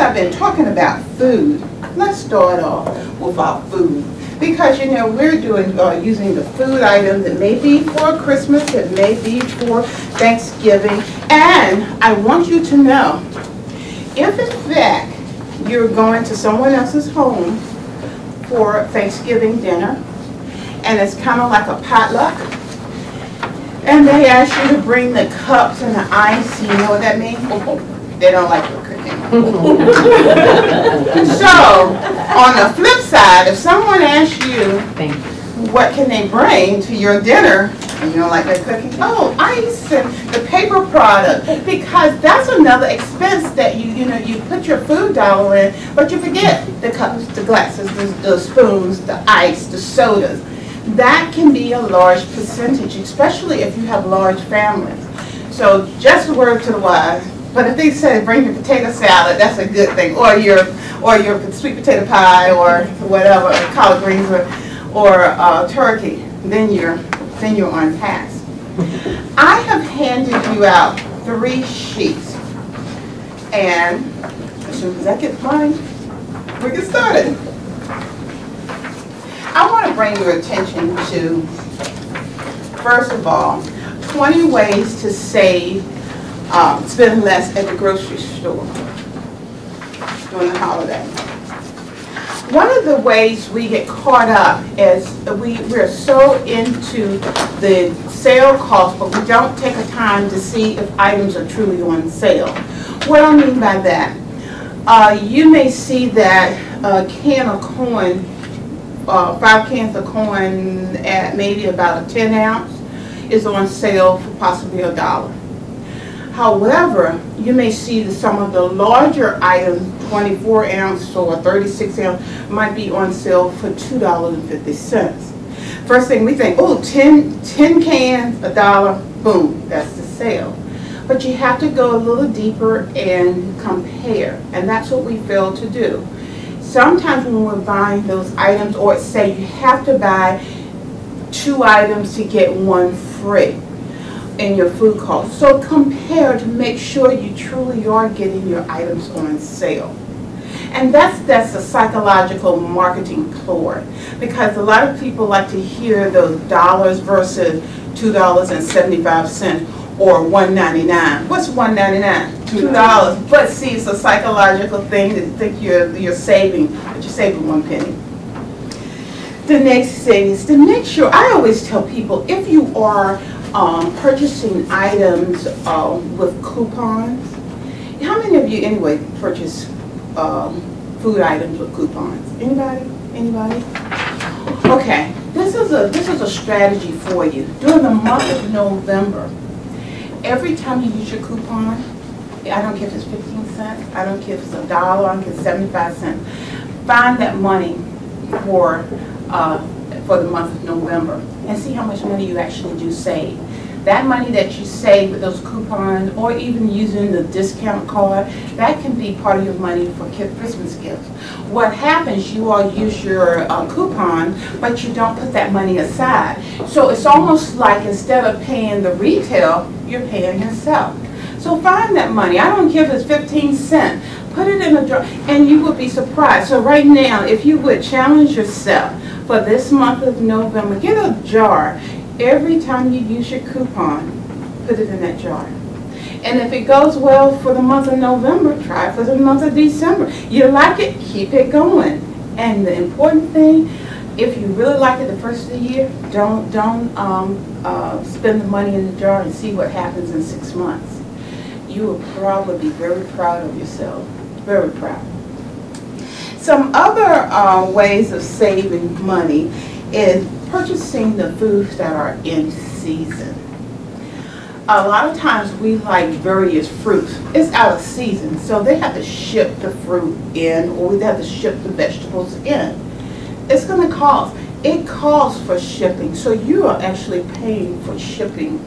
I've been talking about food, let's start off with our food. Because, you know, we're doing using the food items. It may be for Christmas, it may be for Thanksgiving. And I want you to know, if in fact you're going to someone else's home for Thanksgiving dinner, and it's kind of like a potluck, and they ask you to bring the cups and the ice, you know what that means? They don't like your cooking. So, on the flip side, if someone asks you, what can they bring to your dinner, and you don't like their cooking, oh, ice and the paper product, because that's another expense that you put your food dollar in, but you forget the cups, the glasses, the spoons, the ice, the sodas. That can be a large percentage, especially if you have large families. So just a word to the wise. But if they say bring your potato salad, that's a good thing, or your sweet potato pie, or whatever, collard greens, or turkey, then you're on task. I have handed you out 3 sheets, and as soon as I get mine, we get started. I want to bring your attention to, first of all, 20 ways to save, spend less at the grocery store during the holiday. One of the ways we get caught up is we're so into the sale cost, but we don't take the time to see if items are truly on sale. What do I mean by that? You may see that a can of corn, 5 cans of corn at maybe about a 10 ounce is on sale for possibly $1. However, you may see that some of the larger items, 24 ounce or 36 ounce, might be on sale for $2.50. First thing we think, oh, 10 cans, $1, boom, that's the sale. But you have to go a little deeper and compare, and that's what we fail to do. Sometimes when we're buying those items, or say you have to buy 2 items to get 1 free in your food cost. So compare to make sure you truly are getting your items on sale. And that's a psychological marketing ploy, because a lot of people like to hear those dollars versus $2.75 or $1.99. What's $1.99? $2. But see, it's a psychological thing to think you're saving, but you're saving 1 penny. The next thing is to make sure, I always tell people, if you are purchasing items with coupons, how many of you anyway purchase food items with coupons? Anybody? Anybody? Okay, this is a strategy for you. During the month of November, every time you use your coupon, I don't care if it's 15 cents, I don't care if it's $1, I don't care if it's 75 cents, find that money for the month of November and see how much money you actually do save. That money that you save with those coupons, or even using the discount card, that can be part of your money for Christmas gifts. What happens, you all use your coupon, but you don't put that money aside. So it's almost like instead of paying the retail, you're paying yourself. So find that money. I don't care if it's 15 cents. Put it in a jar, and you will be surprised. So right now, if you would challenge yourself for this month of November, get a jar. Every time you use your coupon, put it in that jar. And if it goes well for the month of November, try it for the month of December. You like it, keep it going. And the important thing, if you really like it the first of the year, don't spend the money in the jar and see what happens in 6 months. You will probably be very proud of yourself, very proud. Some other ways of saving money is purchasing the foods that are in season. A lot of times we like various fruits. It's out of season, so they have to ship the fruit in, or they have to ship the vegetables in. It's going to cost. It costs for shipping, so you are actually paying for shipping.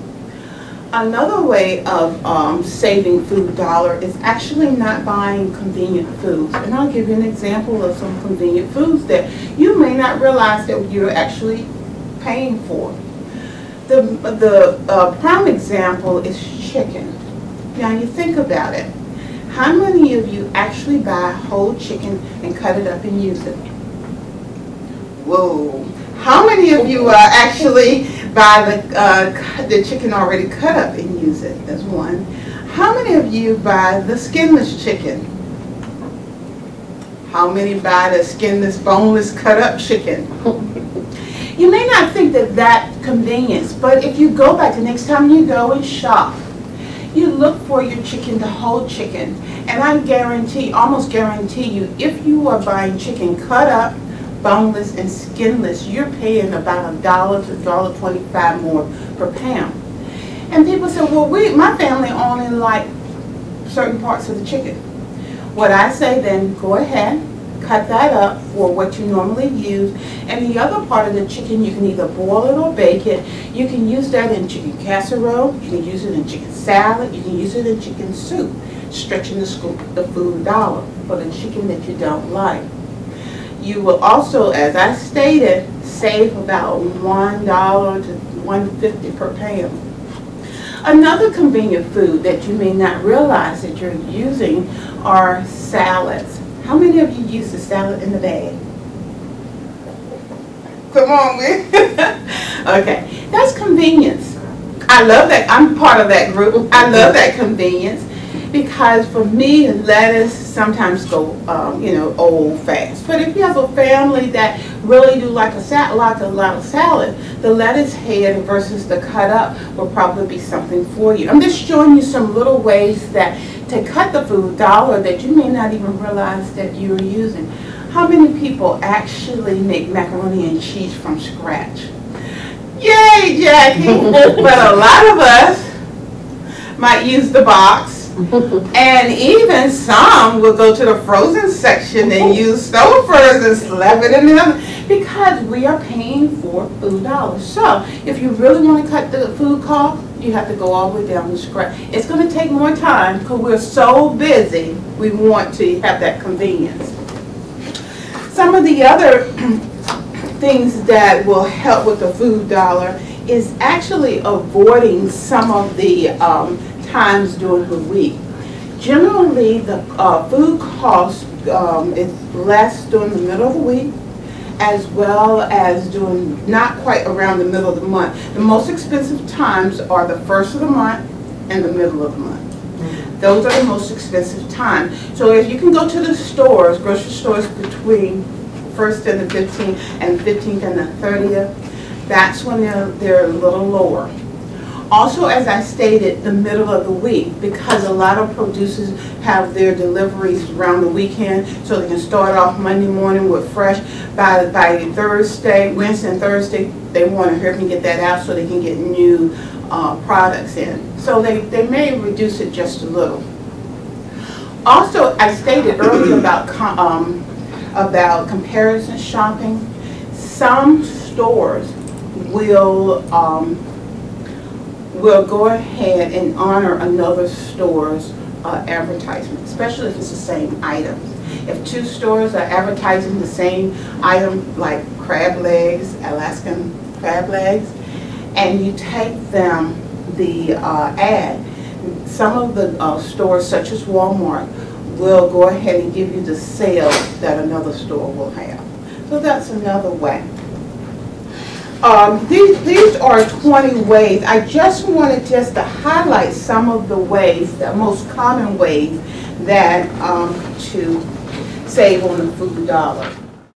Another way of saving food dollar is actually not buying convenient foods. And I'll give you an example of some convenient foods that you may not realize that you're actually paying for. The prime example is chicken. Now you think about it. How many of you actually buy whole chicken and cut it up and use it? Whoa. How many of you actually buy the chicken already cut up and use it? That's one. How many of you buy the skinless chicken? How many buy the skinless, boneless, cut up chicken? You may not think that that's convenience, but if you go back the next time you go and shop, you look for your chicken, the whole chicken, and I guarantee, almost guarantee you, if you are buying chicken cut up, boneless, and skinless, you're paying about $1 to $1.25 more per pound. And people say, well, my family only like certain parts of the chicken. What I say then, go ahead, cut that up for what you normally use, and the other part of the chicken, you can either boil it or bake it. You can use that in chicken casserole, you can use it in chicken salad, you can use it in chicken soup, stretching the food dollar for the chicken that you don't like. You will also, as I stated, save about $1 to $1.50 per pound. Another convenient food that you may not realize that you're using are salads. How many of you use the salad in the bag? Come on, man. Okay, that's convenience. I love that. I'm part of that group. I love that convenience because for me, lettuce sometimes go, old fast. But if you have a family that really do like a lot of salad, the lettuce head versus the cut up will probably be something for you. I'm just showing you some little ways that to cut the food dollar that you may not even realize that you're using. How many people actually make macaroni and cheese from scratch? Yay, Jackie! But a lot of us might use the box, and even some will go to the frozen section and use stove frozen and slap it in the oven because we are paying for food dollars. So if you really want to cut the food cost, you have to go all the way down to scratch. It's going to take more time because we're so busy. We want to have that convenience. Some of the other things that will help with the food dollar is actually avoiding some of the times during the week. Generally, the food cost is less during the middle of the week, as well as during not quite around the middle of the month. The most expensive times are the first of the month and the middle of the month. Those are the most expensive times. So if you can go to the stores, grocery stores between 1st and the 15th and 15th and the 30th, that's when they're a little lower. Also, as I stated, the middle of the week, because a lot of producers have their deliveries around the weekend, so they can start off Monday morning with fresh. By Thursday, Wednesday and Thursday, they want to hurry and get that out so they can get new products in. So they may reduce it just a little. Also, I stated earlier about comparison shopping. Some stores will go ahead and honor another store's advertisement, especially if it's the same items. If two stores are advertising the same item, like crab legs, Alaskan crab legs, and you take them the ad, some of the stores, such as Walmart, will go ahead and give you the sale that another store will have. So that's another way. These are 20 ways. I just wanted to highlight some of the ways, the most common ways that to save on the food dollar.